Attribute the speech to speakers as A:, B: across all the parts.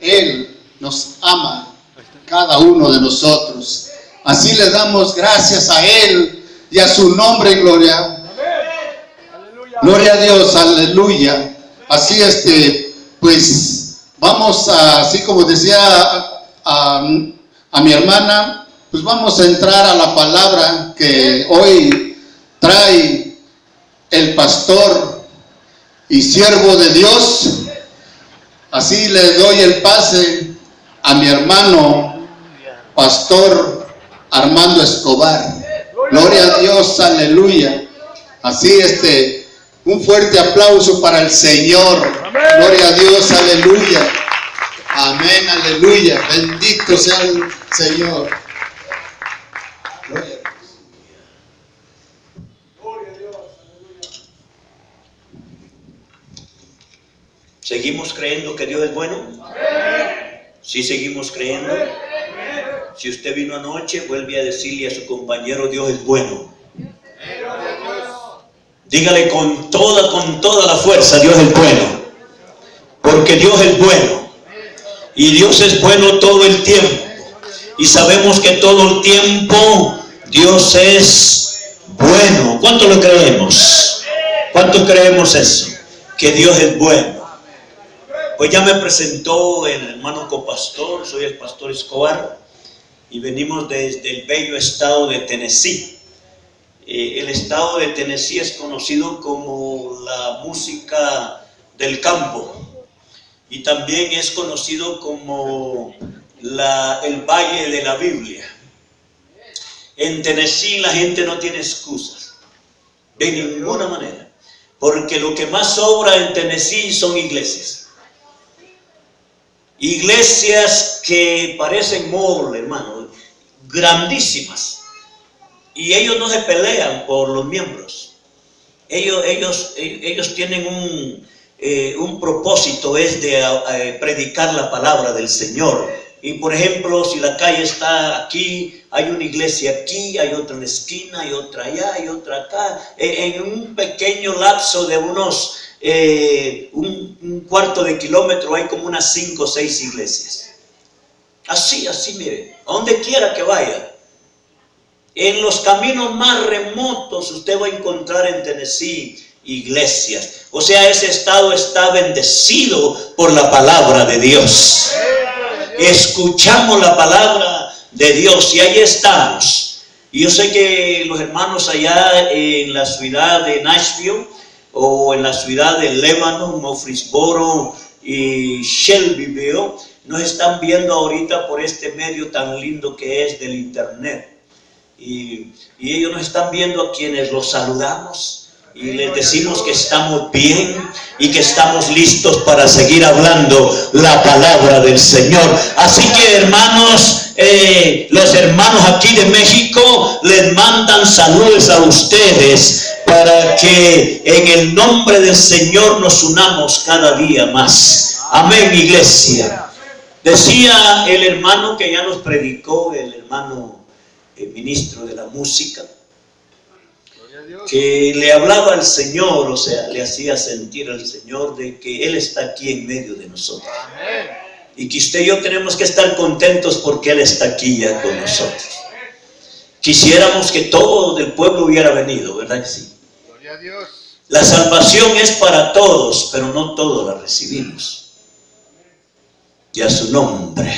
A: Él nos ama, cada uno de nosotros. Así le damos gracias a Él y a su nombre, gloria. Gloria a Dios, aleluya. Así pues vamos a, así como decía a mi hermana, pues vamos a entrar a la palabra que hoy trae el pastor y siervo de Dios. Así le doy el pase a mi hermano pastor Armando Escobar. Gloria a Dios, aleluya. Así un fuerte aplauso para el Señor. Gloria a Dios, aleluya. Amén, aleluya. Bendito sea el Señor. Gloria a Dios.
B: Gloria a Dios, aleluya.
C: ¿Seguimos creyendo que Dios es bueno?
B: Amén.
C: ¿Sí seguimos creyendo?
B: Amén.
C: Si usted vino anoche, vuelve a decirle a su compañero, Dios es bueno. Dígale con toda la fuerza, Dios es bueno. Porque Dios es bueno. Y Dios es bueno todo el tiempo. Y sabemos que todo el tiempo Dios es bueno. ¿Cuánto lo creemos? ¿Cuánto creemos eso? Que Dios es bueno. Pues ya me presentó el hermano copastor, soy el pastor Escobar y venimos desde el bello estado de Tennessee. El estado de Tennessee es conocido como la música del campo y también es conocido como el valle de la Biblia. En Tennessee la gente no tiene excusas, de ninguna manera, porque lo que más sobra en Tennessee son iglesias. Iglesias que parecen mall, hermano, grandísimas. Y ellos no se pelean por los miembros. Ellos tienen un propósito, es de predicar la palabra del Señor. Y por ejemplo, si la calle está aquí, hay una iglesia aquí, hay otra en la esquina, hay otra allá, hay otra acá. En un pequeño lapso de unos un cuarto de kilómetro hay como unas 5 o 6 iglesias. Así, mire, a donde quiera que vaya. En los caminos más remotos usted va a encontrar en Tennessee iglesias. O sea, ese estado está bendecido por la palabra de Dios. Escuchamos la palabra de Dios y ahí estamos. Y yo sé que los hermanos allá en la ciudad de Nashville o en la ciudad de Lebanon, Murfreesboro y Shelbyville nos están viendo ahorita por este medio tan lindo que es del internet. Y ellos nos están viendo a quienes los saludamos y les decimos que estamos bien y que estamos listos para seguir hablando la palabra del Señor. Así que hermanos, los hermanos aquí de México les mandan saludos a ustedes para que en el nombre del Señor nos unamos cada día más. Amén, iglesia. Decía el hermano que ya nos predicó, el hermano ministro de la música, que le hablaba al Señor, o sea, le hacía sentir al Señor de que Él está aquí en medio de nosotros. Amén. Y que usted y yo tenemos que estar contentos porque Él está aquí ya con nosotros. Quisiéramos que todo el pueblo hubiera venido, ¿verdad que sí?
B: Gloria a Dios.
C: La salvación es para todos, pero no todos la recibimos. Y a su nombre.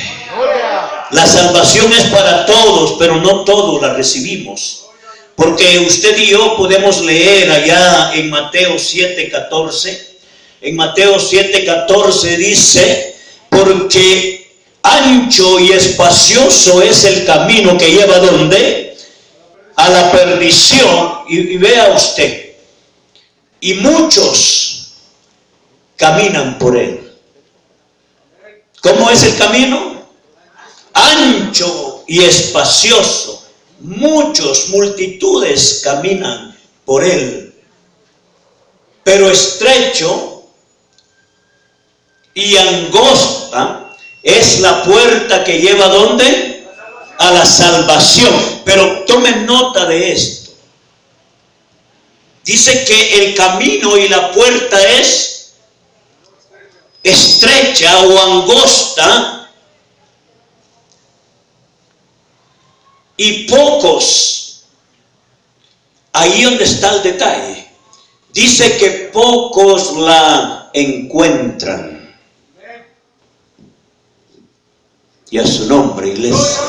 C: La salvación es para todos, pero no todos la recibimos. Porque usted y yo podemos leer allá en Mateo 7:14. En Mateo 7:14 dice, porque ancho y espacioso es el camino que lleva ¿dónde? A la perdición. Y vea usted, y muchos caminan por él. ¿Cómo es el camino? Ancho y espacioso. Multitudes caminan por él, pero estrecho y angosta es la puerta que lleva ¿dónde? A la salvación. Pero tomen nota de esto. Dice que el camino y la puerta es estrecha o angosta consta y pocos, ahí donde está el detalle, dice que pocos la encuentran. Y a su nombre, iglesia.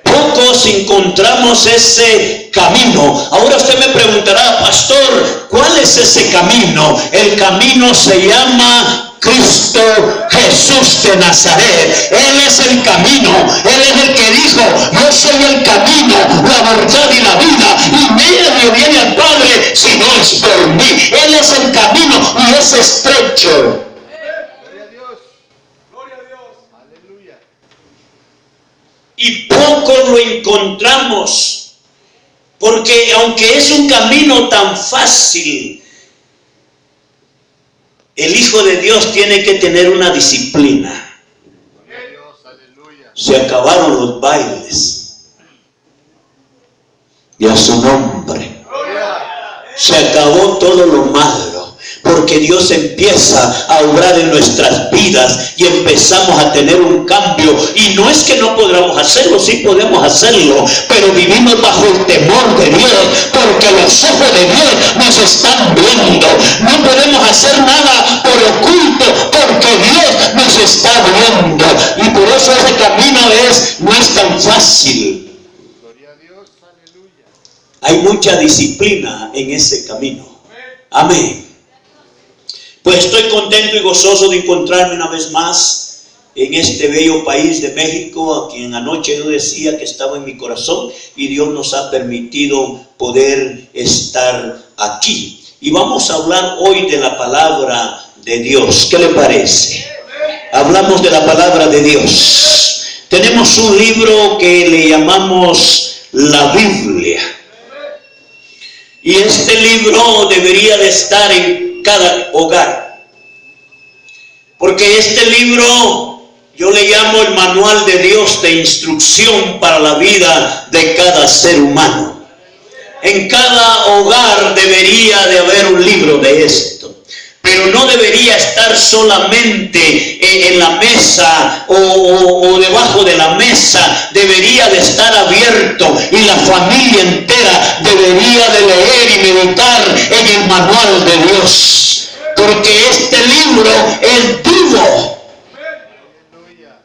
C: Pocos encontramos ese camino. Ahora usted me preguntará, pastor, ¿cuál es ese camino? El camino se llama Cristo Jesús de Nazaret. Él es el camino. Él es el que dijo: yo soy el camino, la verdad y la vida, y nadie viene al Padre si no es por mí. Él es el camino y es estrecho.
B: Gloria a Dios. Gloria a Dios. Aleluya.
C: Y poco lo encontramos, porque aunque es un camino tan fácil, el Hijo de Dios tiene que tener una disciplina.
B: Gloria a Dios. Aleluya.
C: Se acabaron los bailes. Y a su nombre. Se acabó todo lo malo. Porque Dios empieza a obrar en nuestras vidas y empezamos a tener un cambio. Y no es que no podamos hacerlo, sí podemos hacerlo, pero vivimos bajo el temor de Dios, porque los ojos de Dios nos están viendo. No podemos hacer nada por oculto, porque Dios nos está viendo. Y por eso ese camino no es tan fácil.
B: Gloria a Dios. Aleluya.
C: Hay mucha disciplina en ese camino. Amén. Pues estoy contento y gozoso de encontrarme una vez más en este bello país de México, a quien anoche yo decía que estaba en mi corazón, y Dios nos ha permitido poder estar aquí. Y vamos a hablar hoy de la palabra de Dios. ¿Qué le parece? Hablamos de la palabra de Dios. Tenemos un libro que le llamamos la Biblia. Y este libro debería de estar en cada hogar, porque este libro yo le llamo el manual de Dios de instrucción para la vida de cada ser humano. En cada hogar debería de haber un libro de esto, pero no debería estar solamente en la mesa o debajo de la mesa. Debería de estar abierto y la familia entera debería de leer y meditar en el manual de Dios, porque este libro es vivo.
B: Aleluya.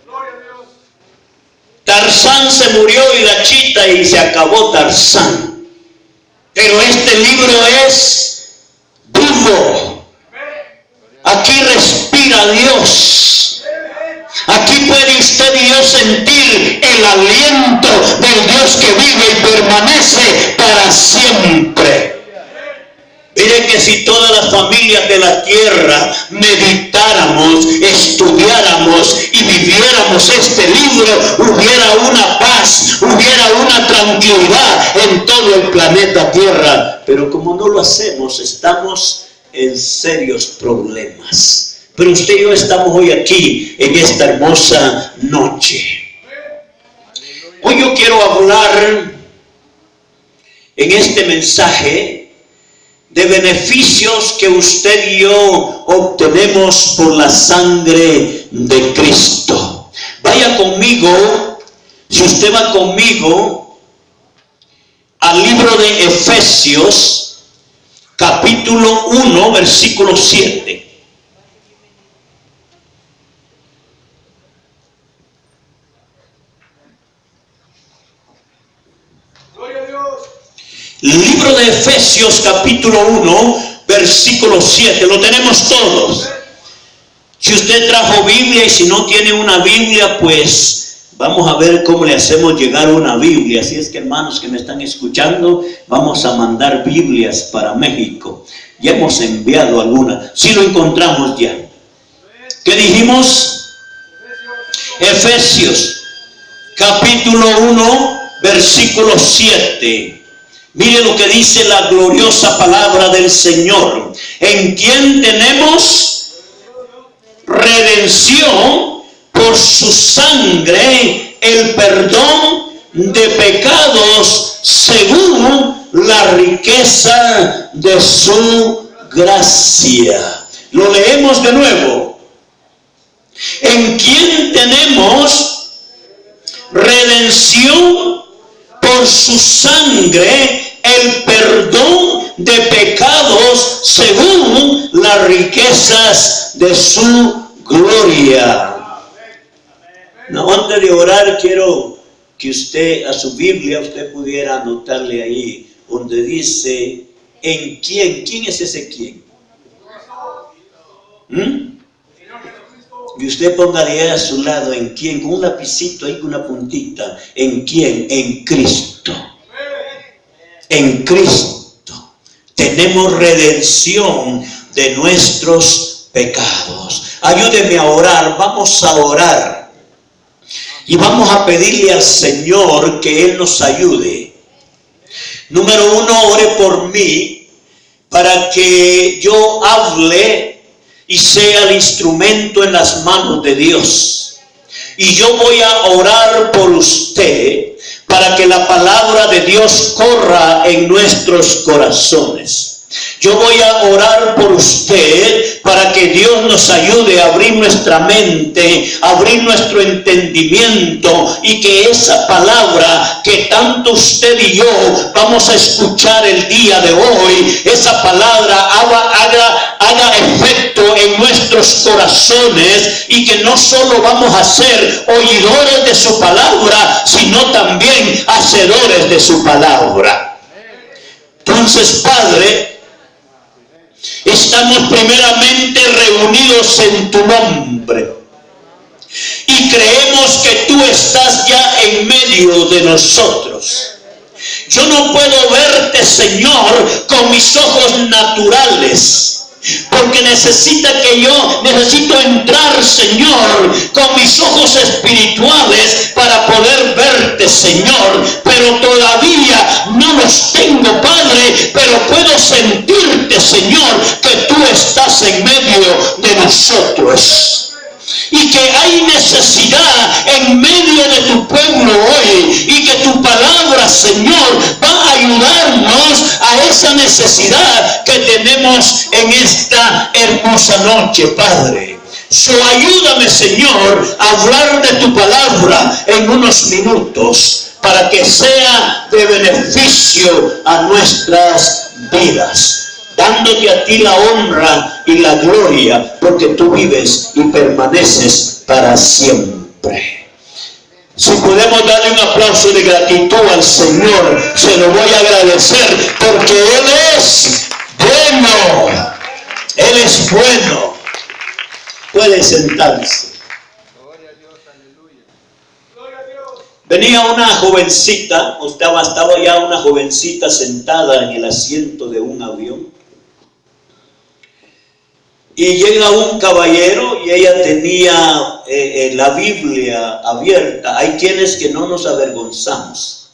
B: Gloria a Dios.
C: Tarzán se murió y la chita y se acabó Tarzán, pero este libro es vivo. Aquí respira Dios. Aquí puede usted y yo sentir el aliento del Dios que vive y permanece para siempre. Mire que si todas las familias de la tierra meditáramos, estudiáramos y viviéramos este libro, hubiera una paz, hubiera una tranquilidad en todo el planeta Tierra. Pero como no lo hacemos, estamos en serios problemas. Pero usted y yo estamos hoy aquí en esta hermosa noche. Hoy yo quiero hablar en este mensaje de beneficios que usted y yo obtenemos por la sangre de Cristo. Vaya conmigo, si usted va conmigo, al libro de Efesios, capítulo 1, versículo 7.
B: Gloria a Dios.
C: Libro de Efesios capítulo 1, versículo 7. Lo tenemos todos. Si usted trajo Biblia y si no tiene una Biblia, pues vamos a ver cómo le hacemos llegar una Biblia. Así es que, hermanos que me están escuchando, vamos a mandar Biblias para México. Ya hemos enviado algunas. Si lo encontramos ya. ¿Qué dijimos? Efesios capítulo 1, versículo 7. Mire lo que dice la gloriosa palabra del Señor. En quien tenemos redención por su sangre, el perdón de pecados según la riqueza de su gracia. Lo leemos de nuevo. en quien tenemos redención por su sangre, el perdón de pecados según las riquezas de su gloria. No, antes de orar, quiero que usted a su Biblia, usted pudiera anotarle ahí, donde dice, ¿en quién? ¿Quién es ese quién? Y usted póngale a su lado, ¿en quién? Con un lapicito ahí, con una puntita. ¿En quién? En Cristo. En Cristo. Tenemos redención de nuestros pecados. Ayúdeme a orar, vamos a orar. Y vamos a pedirle al Señor que Él nos ayude. Número uno, ore por mí para que yo hable y sea el instrumento en las manos de Dios. Y yo voy a orar por usted para que la palabra de Dios corra en nuestros corazones. Yo voy a orar por usted para que Dios nos ayude a abrir nuestra mente, abrir nuestro entendimiento, y que esa palabra que tanto usted y yo vamos a escuchar el día de hoy, esa palabra haga efecto en nuestros corazones, y que no solo vamos a ser oidores de su palabra, sino también hacedores de su palabra. Entonces, Padre, estamos primeramente reunidos en tu nombre y creemos que tú estás ya en medio de nosotros. Yo no puedo verte, Señor, con mis ojos naturales, porque necesito entrar, Señor, con mis ojos espirituales para poder verte, Señor. Pero todavía no los tengo, Padre, pero puedo sentirte, Señor, que tú estás en medio de nosotros. Y que hay necesidad en medio de tu pueblo hoy, y que tu palabra, Señor, va a ayudarnos a esa necesidad que tenemos en esta hermosa noche, Padre. Ayúdame, Señor, a hablar de tu palabra en unos minutos, para que sea de beneficio a nuestras vidas, dándote a ti la honra y la gloria, porque tú vives y permaneces para siempre. Si podemos darle un aplauso de gratitud al Señor, se lo voy a agradecer, porque Él es bueno. Él es bueno. Puede sentarse. Venía una jovencita, estaba ya una jovencita sentada en el asiento de un avión. Y llega un caballero y ella tenía la Biblia abierta. Hay quienes que no nos avergonzamos.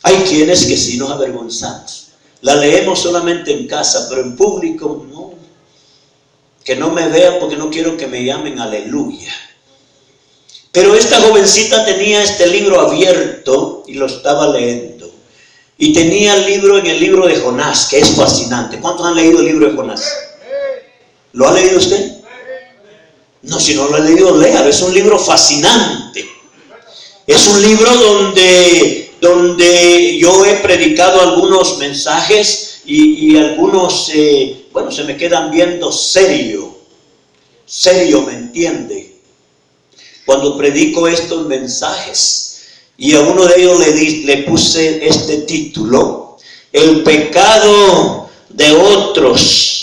C: Hay quienes que sí nos avergonzamos. La leemos solamente en casa, pero en público no. Que no me vean porque no quiero que me llamen aleluya. Pero esta jovencita tenía este libro abierto y lo estaba leyendo. Y tenía el libro en el libro de Jonás, que es fascinante. ¿Cuántos han leído el libro de Jonás? ¿Lo ha leído usted? No, si no lo ha leído, léalo. Es un libro fascinante. Es un libro donde yo he predicado algunos mensajes y algunos, se me quedan viendo serio, ¿me entiende? Cuando predico estos mensajes, y a uno de ellos le puse este título: el pecado de otros.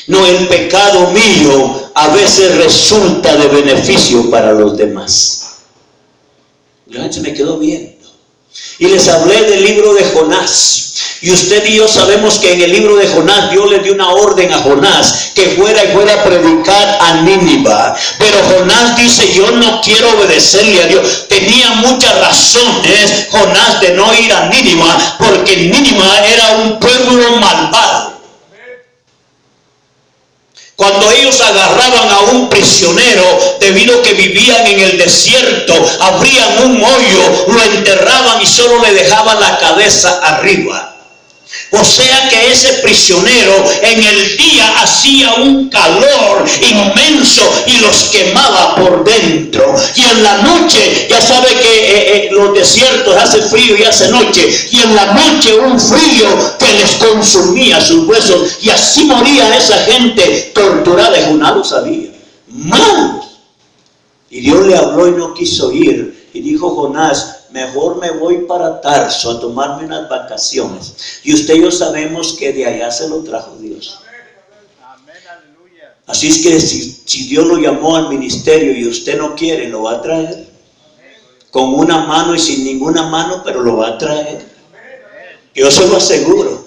C: No, el pecado mío a veces resulta de beneficio para los demás. La gente se me quedó viendo. Y les hablé del libro de Jonás. Y usted y yo sabemos que en el libro de Jonás Dios le dio una orden a Jonás que fuera a predicar a Nínive. Pero Jonás dice: yo no quiero obedecerle a Dios. Tenía muchas razones Jonás de no ir a Nínive, porque Nínive era un pueblo malvado. Cuando ellos agarraban a un prisionero, debido a que vivían en el desierto, abrían un hoyo, lo enterraban y solo le dejaban la cabeza arriba. O sea que ese prisionero en el día hacía un calor inmenso y los quemaba por dentro. Y en la noche, ya sabe que los desiertos hace frío y hace noche. Y en la noche un frío que les consumía sus huesos. Y así moría esa gente torturada. Jonás lo sabía. ¡Malos! Y Dios le habló y no quiso ir. Y dijo Jonás, mejor me voy para Tarso a tomarme unas vacaciones. Y usted y yo sabemos que de allá se lo trajo Dios. Así es que si Dios lo llamó al ministerio y usted no quiere, lo va a traer. Con una mano y sin ninguna mano, pero lo va a traer. Yo se lo aseguro.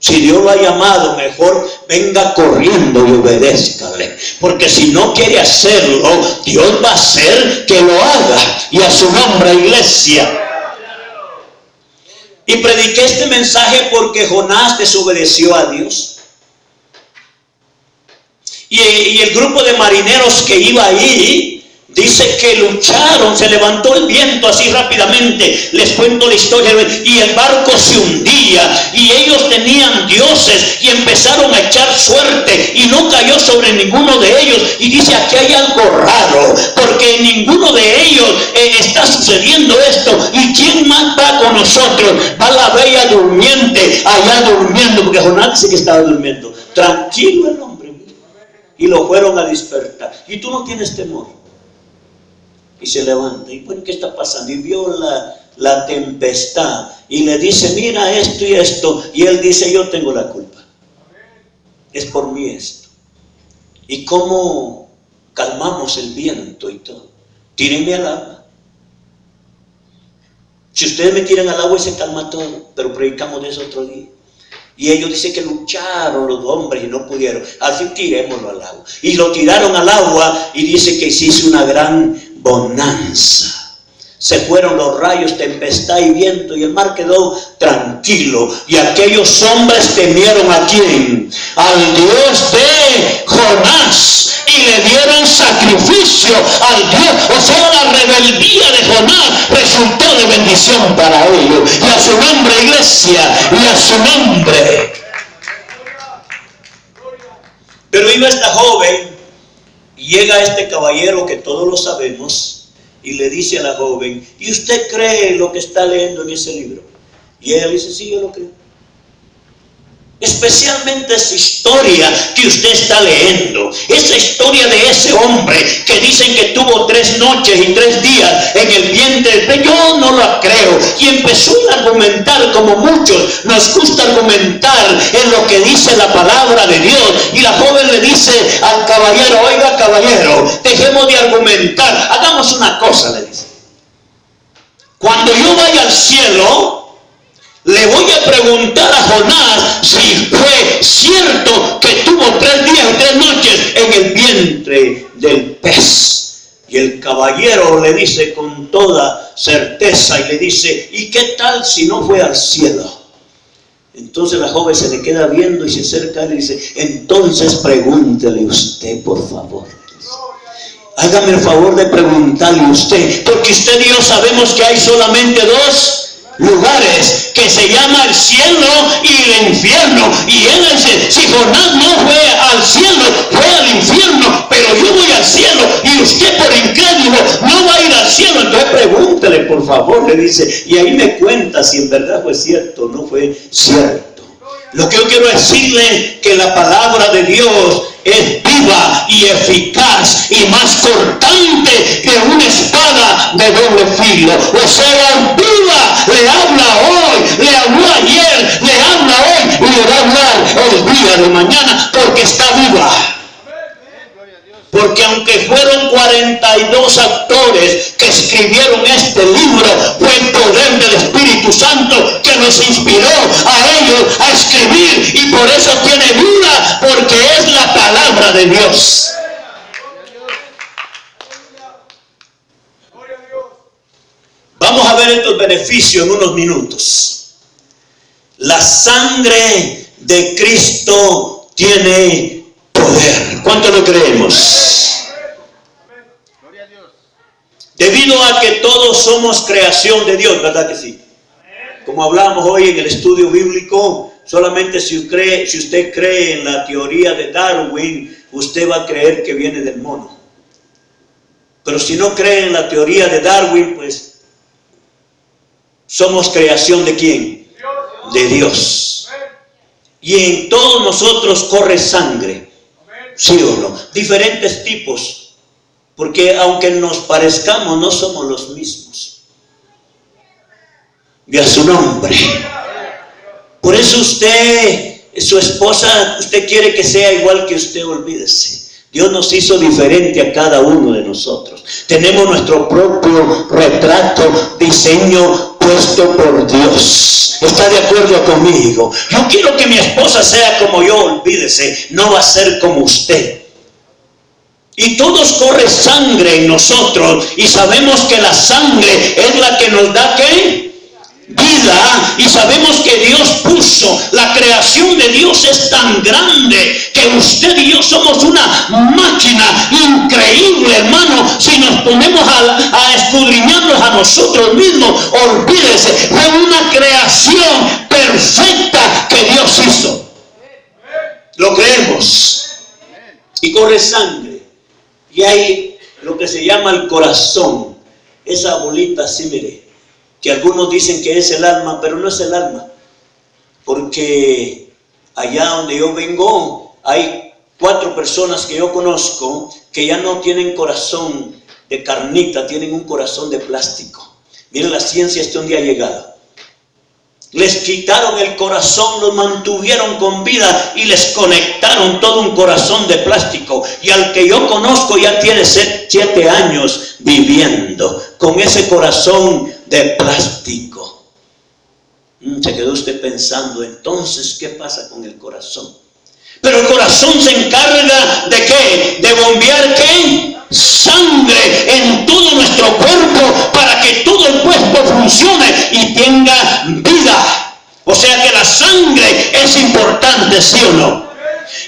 C: Si Dios lo ha llamado, mejor venga corriendo y obedézcale. Porque si no quiere hacerlo, Dios va a hacer que lo haga. Y a su nombre, iglesia. Y prediqué este mensaje porque Jonás desobedeció a Dios. Y el grupo de marineros que iba ahí, dice que lucharon, se levantó el viento así rápidamente. Les cuento la historia. Y el barco se hundía. Y ellos tenían dioses y empezaron a echar suerte. Y no cayó sobre ninguno de ellos. Y dice, aquí hay algo raro. Porque en ninguno de ellos está sucediendo esto. ¿Y quién más va con nosotros? Va la bella durmiente allá durmiendo. Porque Jonás dice que estaba durmiendo. Tranquilo el hombre. Y lo fueron a despertar. Y tú no tienes temor. Y se levanta. ¿Y bueno, qué está pasando? Y vio la tempestad. Y le dice, mira esto y esto. Y él dice, yo tengo la culpa. Es por mí esto. ¿Y cómo calmamos el viento y todo? Tírenme al agua. Si ustedes me tiran al agua y se calma todo. Pero predicamos de eso otro día. Y ellos dicen que lucharon los hombres y no pudieron. Al fin tirémoslo al agua. Y lo tiraron al agua y dice que se hizo una gran bonanza. Se fueron los rayos, tempestad y viento, y el mar quedó tranquilo. Y aquellos hombres temieron ¿a quién? Al Dios de Jonás. Y le dieron sacrificio al Dios. O sea, la rebeldía de Jonás resultó de bendición para ellos. Y a su nombre, iglesia, y a su nombre. Pero iba esta joven, y llega este caballero que todos lo sabemos, y le dice a la joven, ¿y usted cree lo que está leyendo en ese libro? Y ella dice, sí, yo lo creo. Especialmente esa historia que usted está leyendo, esa historia de ese hombre que dicen que tuvo 3 noches y 3 días en el vientre, yo no la creo. Y empezó a argumentar, como muchos nos gusta argumentar en lo que dice la palabra de Dios. Y la joven le dice al caballero, oiga caballero, dejemos de argumentar, hagamos una cosa, le dice. Cuando yo vaya al cielo, le voy a preguntar a Jonás si fue cierto que tuvo 3 días y 3 noches en el vientre del pez. Y el caballero le dice con toda certeza y le dice, ¿y qué tal si no fue al cielo? Entonces la joven se le queda viendo y se acerca y le dice, entonces pregúntele usted, por favor. Hágame el favor de preguntarle usted, porque usted y yo sabemos que hay solamente 2 lugares, que se llama el cielo y el infierno. Y él dice, si Jonás no fue al cielo, fue al infierno, pero yo voy al cielo y usted por incrédulo no va a ir al cielo. Entonces pregúntele por favor, le dice, y ahí me cuenta si en verdad fue cierto o no fue cierto. Lo que yo quiero decirle que la palabra de Dios es viva y eficaz y más cortante que una espada de doble filo. O sea, viva, le habla hoy, le habló ayer, le habla hoy y le va a hablar el día de mañana porque está viva. Porque aunque fueron 42 autores que escribieron este libro, fue el poder del Espíritu Santo que nos inspiró a ellos a escribir, y por eso tiene vida, porque es la palabra de Dios. Vamos a ver estos beneficios en unos minutos. La sangre de Cristo tiene poder. ¿Cuánto lo creemos? Debido a que todos somos creación de Dios, ¿verdad que sí? Como hablábamos hoy en el estudio bíblico, Solamente si usted cree en la teoría de Darwin, usted va a creer que viene del mono. Pero si no cree en la teoría de Darwin, pues somos creación ¿de quién? De Dios. Y en todos nosotros corre sangre, ¿sí o no? Diferentes tipos, porque aunque nos parezcamos, no somos los mismos. Y a su nombre. Por eso usted, su esposa, usted quiere que sea igual que usted, olvídese. Dios nos hizo diferente a cada uno de nosotros. Tenemos nuestro propio retrato, diseño puesto por Dios. ¿Está de acuerdo conmigo? Yo quiero que mi esposa sea como yo, olvídese, no va a ser como usted. Y todos corre sangre en nosotros y sabemos que la sangre es la que nos da ¿qué? Vida, y sabemos que Dios puso, la creación de Dios es tan grande que usted y yo somos una máquina increíble, hermano. Si nos ponemos a escudriñarnos a nosotros mismos, olvídese, es una creación perfecta que Dios hizo. Lo creemos. Y corre sangre, y hay lo que se llama el corazón, esa bolita así, mire, que algunos dicen que es el alma, pero no es el alma, porque allá donde yo vengo hay 4 personas que yo conozco que ya no tienen corazón de carnita, tienen un corazón de plástico. Miren, la ciencia hasta un día ha llegado. Les quitaron el corazón, los mantuvieron con vida y les conectaron todo un corazón de plástico. Y al que yo conozco ya tiene 7 años viviendo con ese corazón de plástico. Se quedó usted pensando, entonces, ¿qué pasa con el corazón? Pero el corazón se encarga ¿de qué? De bombear ¿qué? Sangre en todo nuestro cuerpo para que todo el cuerpo funcione y tenga vida. O sea que la sangre es importante, ¿sí o no?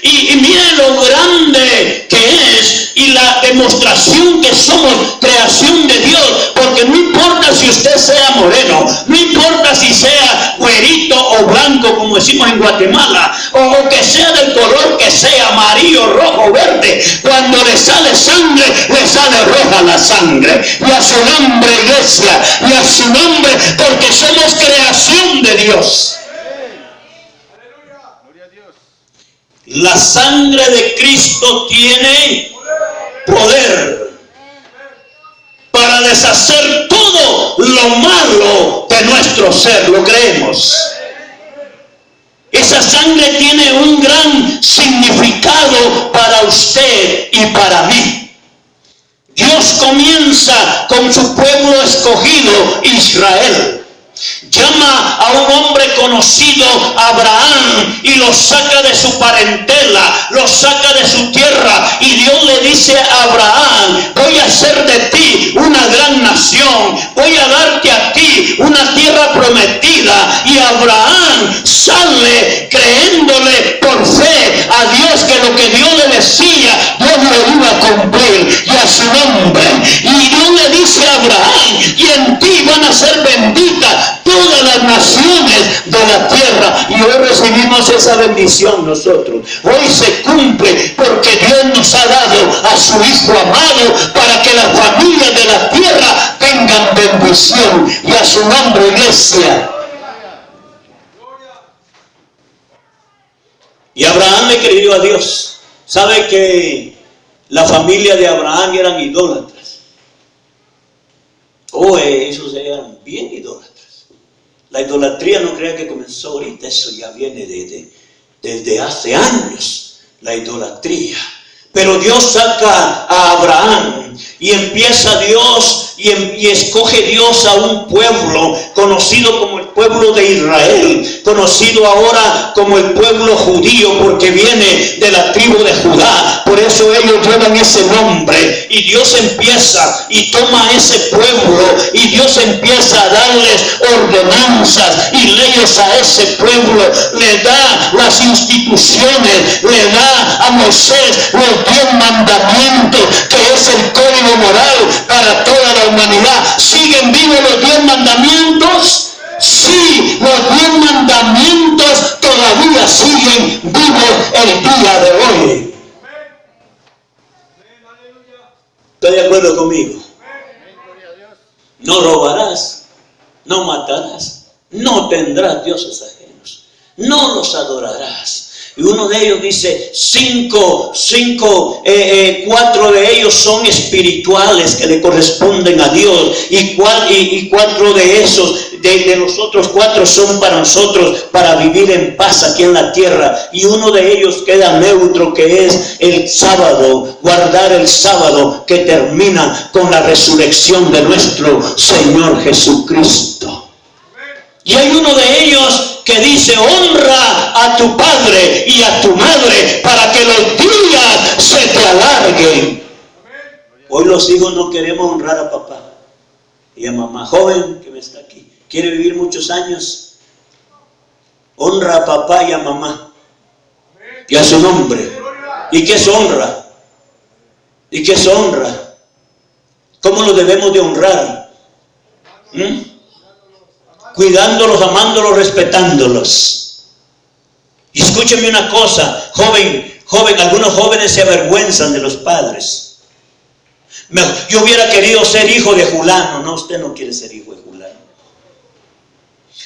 C: Y miren lo grande que es y la demostración que somos creación de Dios, porque no importa si usted sea moreno, no importa si sea güerito o blanco como decimos en Guatemala, o que sea del color que sea, amarillo, rojo, verde, cuando le sale sangre, le sale roja la sangre. Y a su nombre, iglesia, y a su nombre, porque somos creación de Dios. La sangre de Cristo tiene poder para deshacer todo lo malo de nuestro ser. ¿Lo creemos? Esa sangre tiene un gran significado para usted y para mí. Dios comienza con su pueblo escogido, Israel. Llama a un hombre conocido, Abraham, y lo saca de su parentela, lo saca de su tierra, y Dios le dice a Abraham: voy a hacer de ti una gran nación, voy a darte a ti una tierra prometida. Y Abraham sale creyéndole por fe a Dios que lo que Dios le decía, Dios lo iba a cumplir, y a su nombre. Y Dios le dice a Abraham: y en ti van a ser benditas todas las naciones de la tierra. Y hoy recibimos esa bendición nosotros. Hoy se cumple porque Dios nos ha dado a su Hijo amado para que las familias de la tierra tengan bendición. Y a su nombre, iglesia. Y Abraham le creyó a Dios. ¿Sabe que la familia de Abraham eran idólatras? Esos eran bien idólatras. La idolatría no crea que comenzó ahorita, eso ya viene desde hace años, la idolatría. Pero Dios saca a Abraham y empieza Dios y escoge Dios a un pueblo conocido como el pueblo de Israel, conocido ahora como el pueblo judío porque viene de la tribu de Judá. Por eso ellos llevan ese nombre. Y Dios empieza y toma ese pueblo y Dios empieza a darles ordenanzas y leyes a ese pueblo. Le da las instituciones, le da a Moisés los 10 mandamientos, que es el código moral para toda la humanidad. ¿Siguen vivos los 10 mandamientos? Sí, los 10 mandamientos todavía todavía siguen vivos el día de hoy. ¿Está de acuerdo conmigo? No robarás, no matarás, no tendrás dioses ajenos, no los adorarás. Y uno de ellos dice, cuatro de ellos son espirituales que le corresponden a Dios, y cuatro de esos, de los otros cuatro, son para nosotros, para vivir en paz aquí en la tierra. Y uno de ellos queda neutro, que es el sábado, guardar el sábado, que termina con la resurrección de nuestro Señor Jesucristo. Y hay uno de ellos que dice, honra a tu padre y a tu madre para que los días se te alarguen. Hoy los hijos no queremos honrar a papá y a mamá. Joven que me está aquí, quiere vivir muchos años, honra a papá y a mamá y a su nombre. ¿Y qué es honra? ¿Y qué es honra? ¿Cómo lo debemos de honrar? Cuidándolos, amándolos, respetándolos. Y escúcheme una cosa, joven, algunos jóvenes se avergüenzan de los padres. Yo hubiera querido ser hijo de fulano. No, usted no quiere ser hijo de fulano.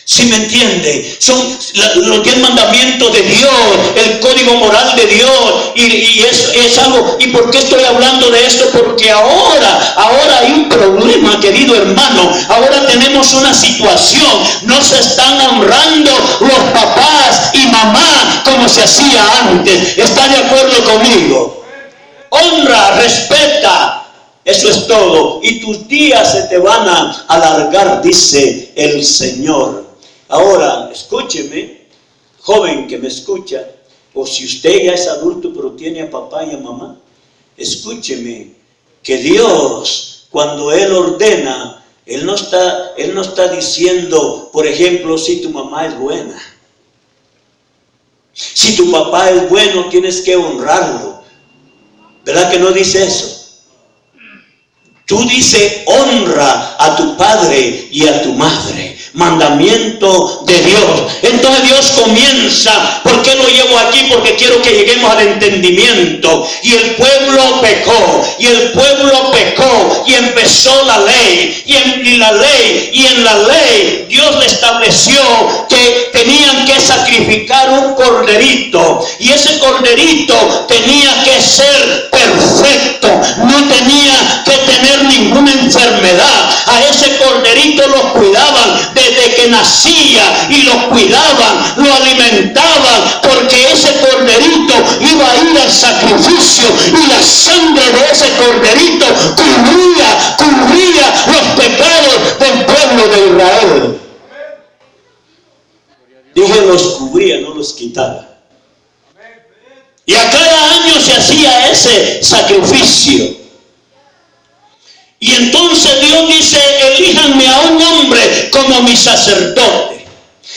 C: ¿Sí me entiende? Son los 10 mandamientos de Dios, el código moral de Dios, y es algo. ¿Y por qué estoy hablando de esto? Porque ahora hay un problema, querido hermano. Ahora tenemos una situación. No se están honrando los papás y mamá como se hacía antes. ¿Está de acuerdo conmigo? Honra, respeta. Eso es todo. Y tus días se te van a alargar, dice el Señor. Ahora, escúcheme, joven que me escucha, o si usted ya es adulto pero tiene a papá y a mamá, escúcheme, que Dios, cuando Él ordena, Él no está diciendo, por ejemplo, si tu mamá es buena. Si tu papá es bueno, tienes que honrarlo. ¿Verdad que no dice eso? Tú dices, honra a tu padre y a tu madre. Mandamiento de Dios. Entonces Dios comienza. ¿Por qué lo llevo aquí? Porque quiero que lleguemos al entendimiento. Y el pueblo pecó. Y empezó la ley. Y en la ley Dios le estableció que tenían que sacrificar un corderito. Y ese corderito tenía que ser perfecto. No tenía que tener ninguna enfermedad. A ese corderito lo cuidaban desde que nacía, y lo cuidaban, lo alimentaban, porque ese corderito iba a ir al sacrificio, y la sangre de ese corderito cubría los pecados del pueblo de Israel. Dije los cubría, no los quitaba. Y a cada año se hacía ese sacrificio. Y entonces Dios dice, elíjanme a un hombre como mi sacerdote.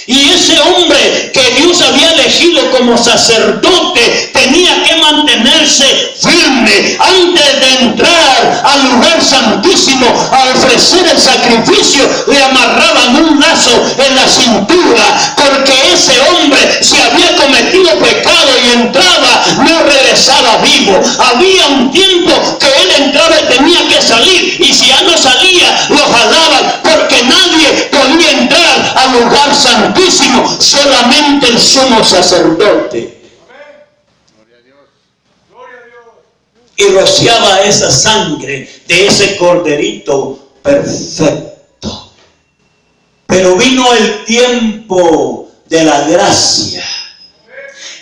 C: Y ese hombre que Dios había elegido como sacerdote tenía que mantenerse firme antes de entrar al lugar santísimo a ofrecer el sacrificio. Le amarraban un lazo en la cintura, porque ese hombre, si había cometido pecado y entraba, no regresaba vivo. Había un tiempo que él entraba y tenía que salir, y si ya no salía, lo jalaban, porque nadie podía entrar al lugar santísimo, solamente el sumo sacerdote. Y rociaba esa sangre de ese corderito perfecto. Pero vino el tiempo de la gracia.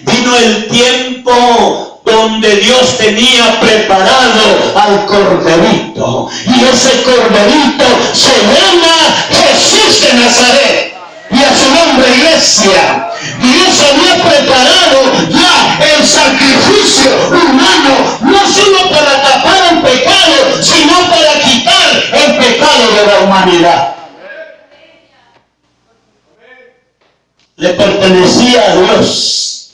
C: Vino el tiempo donde Dios tenía preparado al corderito. Y ese corderito se llama Jesús de Nazaret. Y a su nombre, iglesia. Dios había preparado ya el sacrificio humano, no solo para tapar el pecado, sino para quitar el pecado de la humanidad. Le pertenecía a Dios.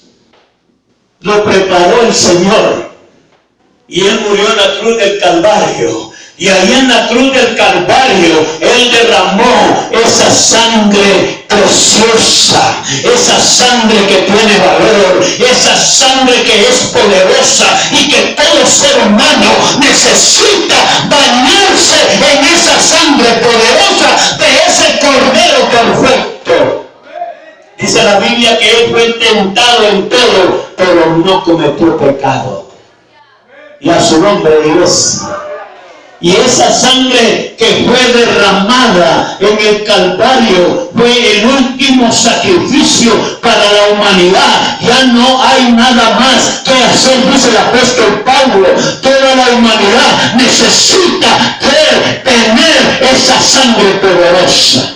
C: Lo preparó el Señor. Y Él murió en la cruz del Calvario Y ahí en la cruz del Calvario, Él derramó esa sangre preciosa, esa sangre que tiene valor, esa sangre que es poderosa y que todo ser humano necesita bañarse en esa sangre poderosa de ese Cordero perfecto. Dice la Biblia que Él fue tentado en todo, pero no cometió pecado. Y a su nombre, iglesia. Y esa sangre que fue derramada en el Calvario fue el último sacrificio para la humanidad. Ya no hay nada más que hacer, dice el apóstol Pablo. Toda la humanidad necesita tener esa sangre poderosa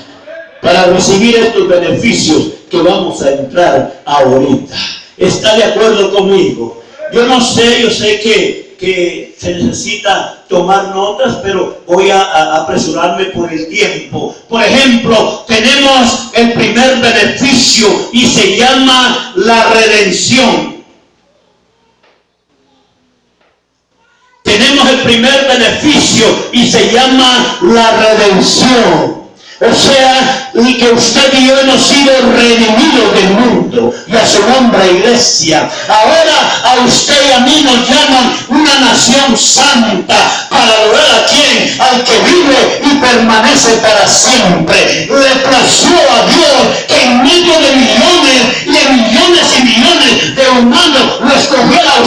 C: para recibir estos beneficios que vamos a entrar ahorita. ¿Está de acuerdo conmigo? Yo sé que se necesita tomar notas, pero voy a apresurarme por el tiempo. Por ejemplo, tenemos el primer beneficio y se llama la redención. Tenemos el primer beneficio y se llama la redención. O sea, y que usted y yo hemos sido redimidos del mundo. Y a su nombre, iglesia. Ahora a usted y a mí nos llaman una nación santa. ¿Para adorar a quién? Al que vive y permanece para siempre. Le plació a Dios que en medio de millones y millones de humanos lo escogiera a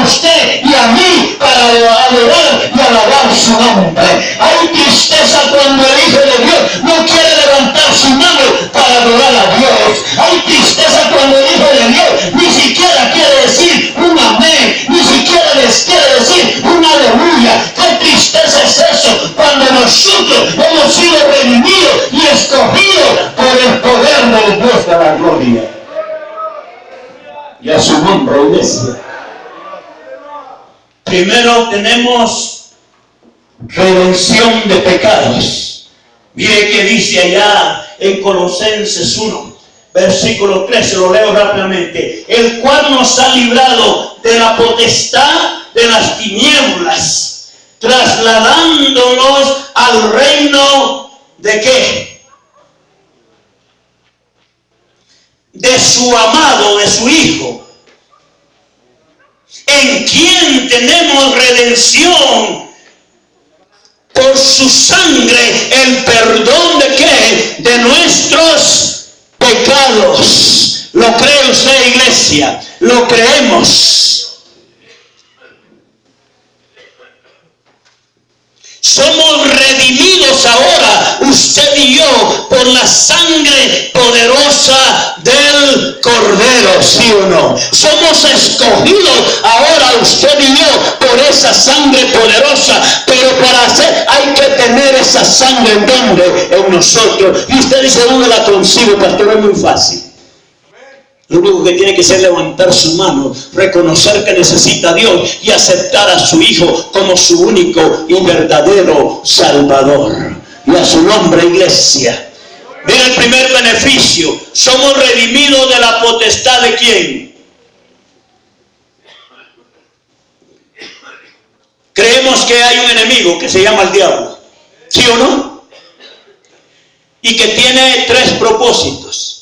C: usted y a mí para adorar y alabar su nombre. Hay tristeza cuando el Hijo de Dios no quiere levantar su mano para adorar a Dios. Hay tristeza cuando el Hijo de Dios ni siquiera quiere decir un amén, ni siquiera les quiere decir un aleluya. ¿Qué tristeza es eso? Cuando nosotros hemos sido redimidos y escogidos por el poder del Dios de la gloria. Y a su nombre, iglesia. Primero tenemos redención de pecados. Mire que dice allá en Colosenses 1, versículo 13, lo leo rápidamente. El cual nos ha librado de la potestad de las tinieblas, trasladándonos al reino ¿de qué? De su amado, de su Hijo, en quien tenemos redención por su sangre, el perdón de qué? De nuestros pecados. ¿Lo cree usted, iglesia? ¿Lo creemos? Somos redimidos ahora, usted y yo, por la sangre poderosa del Cordero, ¿sí o no? Somos escogidos ahora, usted y yo, por esa sangre poderosa, pero para hacer hay que tener esa sangre en donde, en nosotros. Y usted dice, ¿dónde la consigo, pastor? Es muy fácil. Lo único que tiene que hacer es levantar su mano, reconocer que necesita a Dios y aceptar a su Hijo como su único y verdadero Salvador. Y a su nombre, iglesia. Mira el primer beneficio. Somos redimidos de la potestad de ¿quién? Creemos que hay un enemigo que se llama el diablo. ¿Sí o no? Y que tiene 3 propósitos.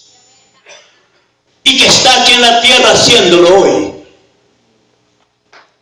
C: Y que está aquí en la tierra haciéndolo hoy.